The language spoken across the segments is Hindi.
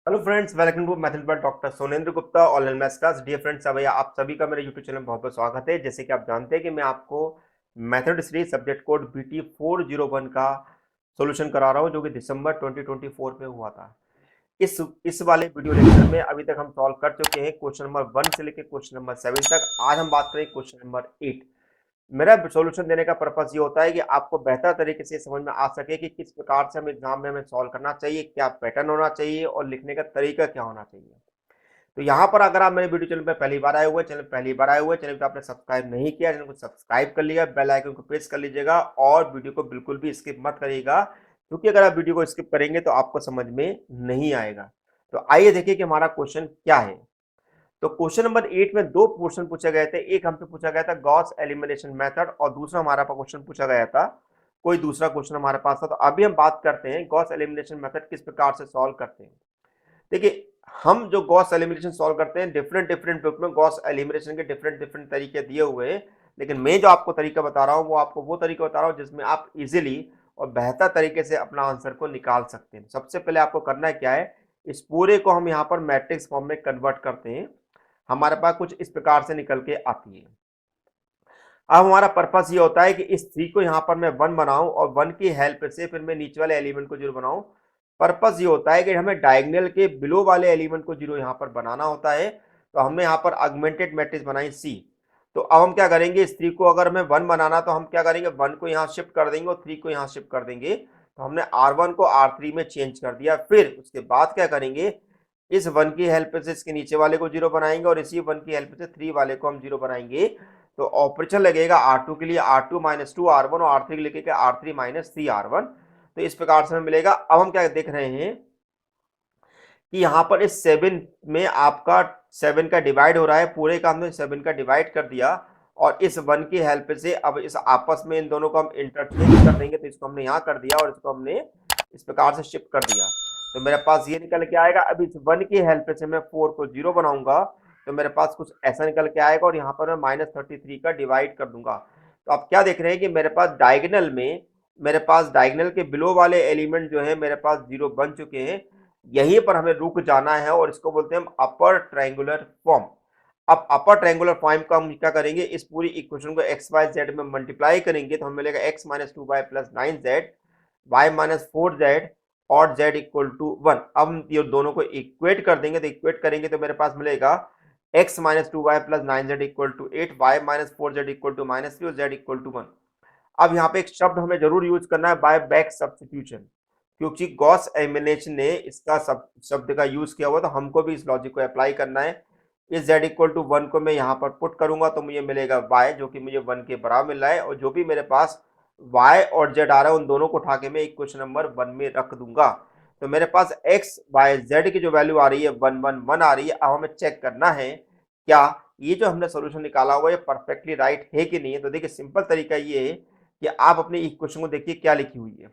Hello friends, welcome to mathematics by doctor Sonendra Gupta online maths class. Dear friends, भैया आप सभी का मेरे यूट्यूब चैनल में बहुत बहुत स्वागत है। जैसे कि आप जानते हैं कि मैं आपको mathematics series subject code BT 401 का सॉल्यूशन करा रहा हूं, जो कि दिसंबर 2024 में हुआ था। इस वाले वीडियो लेक्चर में अभी तक हम सॉल्व कर चुके हैं क्वेश्चन नंबर 1 से लेकर क्वेश्चन नंबर 7 तक। आज हम बात करें क्वेश्चन नंबर 8। मेरा सॉल्यूशन देने का पर्पस ये होता है कि आपको बेहतर तरीके से समझ में आ सके कि किस प्रकार से हम एग्जाम में हमें सॉल्व करना चाहिए, क्या पैटर्न होना चाहिए और लिखने का तरीका क्या होना चाहिए। तो यहाँ पर अगर आप मेरे वीडियो चैनल पर पहली बार आए हुए चैनल पर आपने सब्सक्राइब नहीं किया, चैनल को सब्सक्राइब कर लिया, बेल आइकन को प्रेस कर लीजिएगा और वीडियो को बिल्कुल भी स्किप मत करिएगा, क्योंकि अगर आप वीडियो को स्किप करेंगे तो आपको समझ में नहीं आएगा। तो आइए देखिए कि हमारा क्वेश्चन क्या है। तो क्वेश्चन नंबर 8 में दो क्वेश्चन पूछे गए थे। एक हमसे पूछा गया था गॉस एलिमिनेशन मेथड और दूसरा हमारा क्वेश्चन पूछा गया था कोई दूसरा क्वेश्चन हमारे पास था। तो अभी हम बात करते हैं गॉस एलिमिनेशन मेथड किस प्रकार से सॉल्व करते हैं। देखिए, हम जो गॉस एलिमिनेशन सॉल्व करते हैं, डिफरेंट डिफरेंट बुक में गॉस एलिमिनेशन के डिफरेंट डिफरेंट तरीके दिए हुए हैं, लेकिन मैं जो आपको तरीका बता रहा हूँ वो आपको वो तरीका बता रहा हूँ जिसमें आप इजीली और बेहतर तरीके से अपना आंसर को निकाल सकते हैं। सबसे पहले आपको करना है क्या है, इस पूरे को हम यहाँ पर मैट्रिक्स फॉर्म में कन्वर्ट करते हैं। हमारे पास कुछ इस प्रकार से निकल के आती है। अब हमारा पर्पस ये होता है कि इस 3 को यहाँ पर मैं 1 बनाऊं और 1 की हेल्प से फिर मैं नीचे वाले एलिमेंट को 0 बनाऊं। पर्पस ये होता है कि हमें डायगोनल के बिलो वाले एलिमेंट को 0 यहाँ पर बनाना होता है। तो हमने यहाँ पर ऑगमेंटेड मैट्रिक्स बनाई C। तो अब हम क्या करेंगे, इस 3 को अगर हमें 1 बनाना तो हम क्या करेंगे, 1 को यहाँ शिफ्ट कर देंगे और 3 को यहाँ शिफ्ट कर देंगे। तो हमने R1 को R3 में चेंज कर दिया। फिर उसके बाद क्या करेंगे, इस 1 की हेल्प से इसके नीचे वाले को 0 बनाएंगे और इसी 1 की हेल्प से 3 वाले को हम 0 बनाएंगे। तो ऑपरेशन लगेगा R2 के लिए R2 माइनस 2R1 और R3 के लिए लिखेगा R3 माइनस 3R1। तो इस प्रकार से हमें मिलेगा। अब हम क्या देख रहे हैं कि यहाँ पर इस 7 में आपका 7 का डिवाइड हो रहा है, पूरे का हमने 7 का डिवाइड कर दिया और इस 1 की हेल्प से अब इस आपस में इन दोनों को हम इंटरचेंज कर देंगे। तो इसको हमने यहाँ कर दिया और इसको हमने इस प्रकार से शिफ्ट कर दिया। तो मेरे पास ये निकल के आएगा। अब इस 1 की हेल्प से मैं 4 को 0 बनाऊंगा तो मेरे पास कुछ ऐसा निकल के आएगा और यहाँ पर मैं -33 का डिवाइड कर दूंगा। तो आप क्या देख रहे हैं कि मेरे पास डायगोनल के बिलो वाले एलिमेंट जो है मेरे पास 0 बन चुके हैं। यहीं पर हमें रुक जाना है और इसको बोलते हैं हम अपर ट्रायंगुलर फॉर्म। अब अपर ट्रायंगुलर फॉर्म का हम क्या करेंगे, इस पूरी इक्वेशन को एक्स वाई जेड में मल्टीप्लाई करेंगे तो हमें मिलेगा x minus 2y plus 9z, y minus 4z और z इक्वल टू 1। अब हम ये दोनों को इक्वेट कर देंगे। तो इक्वेट करेंगे तो मेरे पास मिलेगा x minus 2y plus 9z equal to 8, y minus 4z equal to -3 और z इक्वल टू 1। अब यहाँ पे एक शब्द हमें जरूर यूज करना है, बाय बैक सब्स्टिट्यूशन, क्योंकि गॉस एलिमिनेशन ने इसका शब्द का यूज किया हुआ, तो हमको भी इस लॉजिक को अप्लाई करना है। इस z इक्वल टू 1 को मैं यहाँ पर पुट करूंगा तो मुझे मिलेगा y, जो कि मुझे 1 के बराबर मिल रहा है। और जो भी मेरे पास y और z आ रहा है उन दोनों को उठा के मैं इक्वेशन नंबर 1 में रख दूंगा। तो मेरे पास x y z की जो वैल्यू आ रही है 111 आ रही है। अब हमें चेक करना है क्या ये जो हमने सोल्यूशन निकाला हुआ है परफेक्टली राइट है कि नहीं है। तो देखिए, सिंपल तरीका ये है कि आप अपने इक्वेशन को देखिए क्या लिखी हुई है।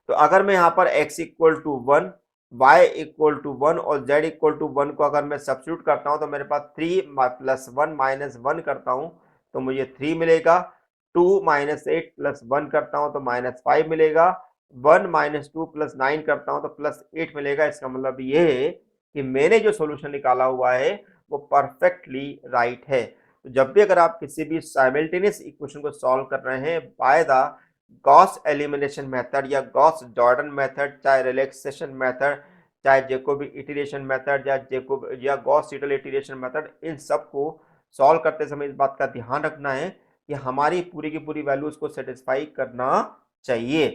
तो अगर मैं यहाँ पर x equal to 1, y equal to 1 और z इक्वल टू 1 को अगर मैं सब्स्टिट्यूट करता हूँ तो मेरे पास 3 प्लस 1 माइनस 1 करता हूँ तो मुझे 3 मिलेगा। 2 माइनस 8 प्लस 1 करता हूँ तो -5 मिलेगा। 1 माइनस 2 प्लस 9 करता हूँ तो +8 मिलेगा। इसका मतलब ये है कि मैंने जो सोल्यूशन निकाला हुआ है वो परफेक्टली राइट है। तो जब भी अगर आप किसी भी साइमल्टेनियस इक्वेशन को सॉल्व कर रहे हैं by the Gauss elimination method या गॉस जॉर्डन मेथड, चाहे रिलैक्सेशन मेथड, चाहे जेकोबी इटरेशन मेथड या जेकोब या गॉस सीटल इटरेशन मेथड, इन सब को सॉल्व करते समय इस बात का ध्यान रखना है कि हमारी पूरी की पूरी वैल्यूज को सेटिस्फाई करना चाहिए।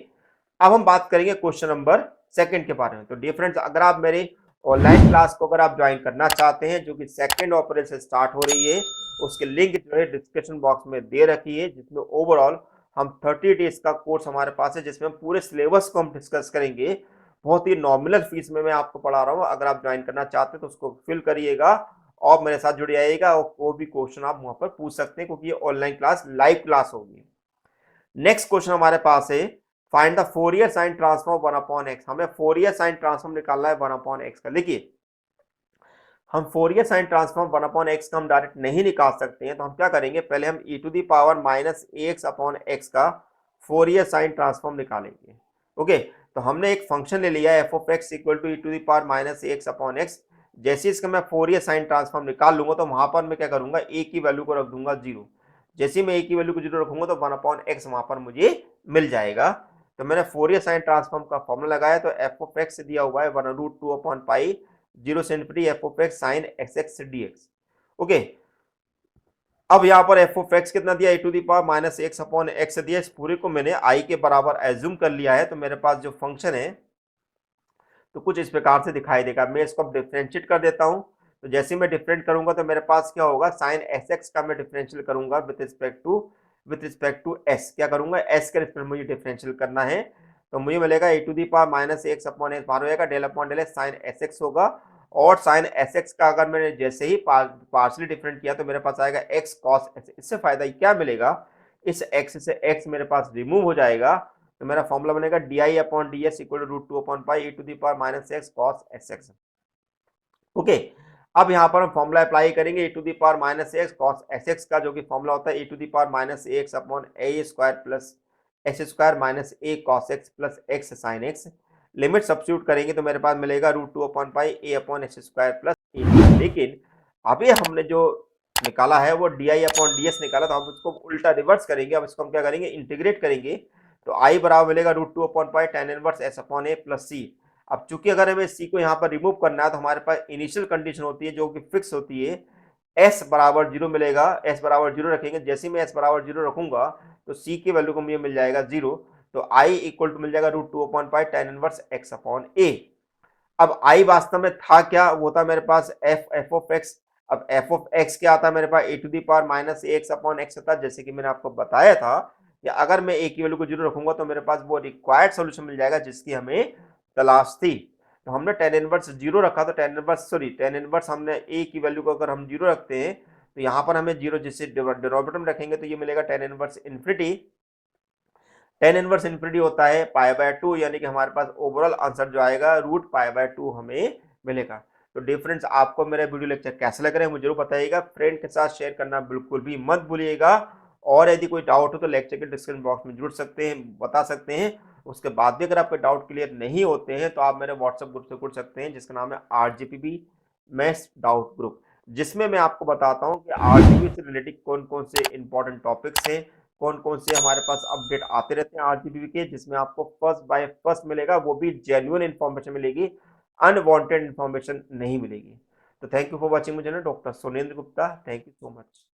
अब हम बात करेंगे क्वेश्चन नंबर 2 के बारे में। तो डियर फ्रेंड्स, अगर आप मेरे ऑनलाइन क्लास को अगर आप ज्वाइन करना चाहते हैं जो कि 2 अप्रैल से स्टार्ट हो रही है, उसके लिंक जो है डिस्क्रिप्शन बॉक्स में दे रखी है, जिसमें ओवरऑल हम 30 डेज का कोर्स हमारे पास है जिसमें हम पूरे सिलेबस को हम डिस्कस करेंगे। बहुत ही नॉमिनल फीस में मैं आपको पढ़ा रहा हूँ। अगर आप ज्वाइन करना चाहते हैं तो उसको फिल करिएगा और मेरे साथ जुड़ जाइएगा और कोई भी क्वेश्चन आप वहां पर पूछ सकते हैं, क्योंकि ये ऑनलाइन क्लास लाइव क्लास होगी। नेक्स्ट क्वेश्चन हमारे पास है, find the Fourier sine transform 1/x। हमें फोरियर साइन ट्रांसफॉर्म निकालना है 1/x का। देखिए, हम फोरियर साइन ट्रांसफॉर्म 1/x का हम डायरेक्ट नहीं निकाल सकते हैं। तो हम क्या करेंगे, पहले हम e to the power -ax/x का फोरियर साइन ट्रांसफॉर्म निकालेंगे। ओके, तो हमने एक फंक्शन ले लिया f of x equal to e to the power minus x upon x. जैसे इसका मैं फोरियर साइन ट्रांसफॉर्म निकाल लूंगा तो वहां पर मैं क्या करूंगा, ए की वैल्यू को रख दूंगा 0। जैसे मैं ए की वैल्यू को 0 रखूंगा तो 1 अपॉन एक्स वहां पर मुझे मिल जाएगा। तो मैंने फोरियर साइन ट्रांसफॉर्म का फॉर्मूला लगाया, तो एफ ऑफ एक्स दिया हुआ है 1√2 अपॉन पाई 0 से infinity f of x sine x x d x. Okay, अब यहाँ पर एफ ऑफ एक्स कितना दिया, e to the power minus x upon x दिया। इस पूरे को मैंने आई के बराबर एज्यूम कर लिया है। तो मेरे पास जो फंक्शन है तो कुछ इस प्रकार से दिखाई देगा। मैं इसको अब डिफरेंशिएट कर देता हूं। तो जैसे मैं डिफरेंट करूंगा तो मेरे पास क्या होगा, साइन एस एक्स का मैं डिफरेंशियल करूंगा विथ रिस्पेक्ट टू एस। क्या करूंगा, एस के रिस्पेक्ट मुझे डिफरेंशियल करना है। तो मुझे मिलेगा e to the power minus x upon x बाहर हो जाएगा, del upon del x sine s x होगा। और साइन एस एक्स का अगर मैंने जैसे ही पार्शली डिफरेंट किया तो मेरे पास आएगा एक्स कॉस एक्स। इससे फायदा क्या मिलेगा, इस एक्स से एक्स मेरे पास रिमूव हो जाएगा। तो मेरा फॉर्मूला बनेगा d I upon d s equal to root two upon pi e to the power minus x cos s x. Okay, अब यहाँ पर हम फॉर्मूला अप्लाई करेंगे e to the power minus x cos s x का, जो कि फॉर्मूला होता है e to the power minus x upon a square plus x square minus a cos x plus x sine x. Limit substitute करेंगे तो मेरे पास मिलेगा रूट टू अपॉन पाई ए अपॉन एक्स स्क्वायर प्लस ए। लेकिन अभी हमने जो निकाला है वो D I upon d S निकाला, तो हम उसको उल्टा रिवर्स करेंगे। अब इसको हम क्या करेंगे, इंटीग्रेट करेंगे। तो आई बराबर मिलेगा root two upon pi tan inverse s upon a plus c. अब चूंकि अगर हमें सी को यहाँ पर रिमूव करना है तो हमारे पास इनिशियल कंडीशन होती है जो कि फिक्स होती है, एस बराबर 0 मिलेगा। एस बराबर 0 रखेंगे, जैसे ही मैं एस बराबर 0 रखूंगा तो सी की वैल्यू को मुझे मिल जाएगा 0। तो आई इक्वल टू मिल जाएगा root two upon pi tan inverse x upon a. अब आई वास्तव में था क्या, वो था मेरे पास एफ ऑफ एक्स। अब एफ ऑफ एक्स क्या आता है मेरे पास, e to the power minus x upon x था। जैसे कि मैंने आपको बताया था कि अगर मैं ए की वैल्यू को 0 रखूंगा तो मेरे पास वो रिक्वायर्ड सोल्यूशन मिल जाएगा जिसकी हमें तलाश थी। तो हमने टेन इनवर्स 0 रखा, तो टेन इनवर्स हमने ए की वैल्यू को अगर हम 0 रखते हैं तो यहाँ पर हमें 0 जिससे डिनोमिनेटर में रखेंगे तो ये मिलेगा tan inverse infinity. Tan inverse infinity होता है पाई बाय 2, यानी कि हमारे पास ओवरऑल आंसर जो आएगा रूट पाई बाय 2 हमें मिलेगा। तो डिफरेंस आपको मेरा वीडियो लेक्चर कैसा लग रहा है मुझे जरूर बताइएगा। फ्रेंड के साथ शेयर करना बिल्कुल भी मत भूलिएगा। और यदि कोई डाउट हो तो लेक्चर के डिस्क्रिप्शन बॉक्स में जुड़ सकते हैं, बता सकते हैं। उसके बाद भी अगर आपके डाउट क्लियर नहीं होते हैं तो आप मेरे व्हाट्सएप ग्रुप से जुड़ सकते हैं जिसका नाम है RGPB मैथ्स डाउट ग्रुप, जिसमें मैं आपको बताता हूँ कि RGPB से रिलेटेड कौन कौन से इंपॉर्टेंट टॉपिक्स हैं, कौन कौन से हमारे पास अपडेट आते रहते हैं आरजीबीवी के, जिसमें आपको फर्स्ट बाय फर्स्ट मिलेगा, वो भी जेन्युइन इन्फॉर्मेशन मिलेगी, अनवांटेड इन्फॉर्मेशन नहीं मिलेगी। तो थैंक यू फॉर वॉचिंग मुझे doctor Sunendra Gupta, thank you so much.